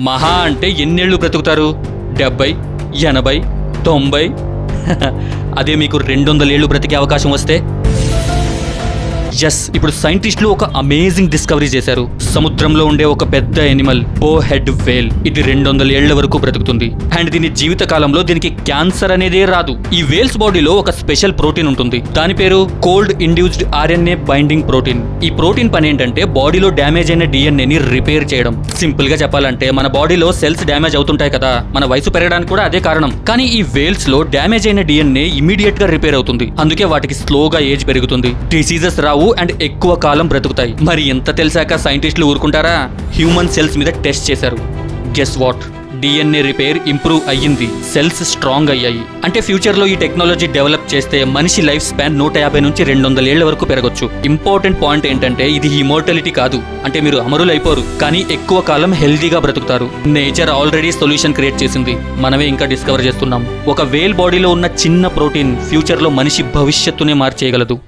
మహా అంటే ఎన్నేళ్ళు బ్రతుకుతారు? 70, 80, 90. అదే మీకు 200 ఏళ్ళు బ్రతికే అవకాశం వస్తే? ఎస్, ఇప్పుడు సైంటిస్టులు ఒక అమేజింగ్ డిస్కవరీ చేశారు. సముద్రంలో ఉండే ఒక పెద్ద ఎనిమల్ బో హెడ్ వేల్, ఇది 200 ఏళ్ల వరకు బ్రతుకుతుంది. అండ్ దీని జీవిత కాలంలో దీనికి క్యాన్సర్ అనేదే రాదు. ఈ వేల్స్ బాడీలో ఒక స్పెషల్ ప్రోటీన్ ఉంటుంది. దాని పేరు cold induced RNA binding protein. ఈ ప్రోటీన్ పని ఏంటంటే బాడీలో డ్యామేజ్ అయిన DNA ని రిపేర్ చేయడం. సింపుల్ గా చెప్పాలంటే మన బాడీలో సెల్స్ డ్యామేజ్ అవుతుంటాయి కదా, మన వయసు పెరగడానికి కూడా అదే కారణం. కానీ ఈ వేల్స్ లో డ్యామేజ్ అయిన DNA ఇమీడియట్ గా రిపేర్ అవుతుంది. అందుకే వాటికి స్లోగా ఏజ్ పెరుగుతుంది, డిసీజెస్ రావు అండ్ ఎక్కువ కాలం బ్రతుకుతాయి. మరి ఎంత తెలిసాక సైంటిస్టులు ఊరుకుంటారా? హ్యూమన్ సెల్స్ మీద టెస్ట్ చేశారు. Guess what? DNA repair improve అయ్యింది, సెల్స్ స్ట్రాంగ్ అయ్యాయి. అంటే ఫ్యూచర్ లో ఈ టెక్నాలజీ డెవలప్ చేస్తే మనిషి లైఫ్ స్పాన్ 150 నుంచి 200 ఏళ్ల వరకు పెరగొచ్చు. ఇంపార్టెంట్ పాయింట్ ఏంటంటే ఇది ఇమోర్టాలిటీ కాదు, అంటే మీరు అమరులు అయిపోరు, కానీ ఎక్కువ కాలం హెల్దీగా బ్రతుకుతారు. నేచర్ ఆల్రెడీ సొల్యూషన్ క్రియేట్ చేసింది, మనమే ఇంకా డిస్కవర్ చేస్తున్నాం. ఒక వేల్ బాడీలో ఉన్న చిన్న ప్రోటీన్ ఫ్యూచర్ లో మనిషి భవిష్యత్తునే మార్చేయగలదు.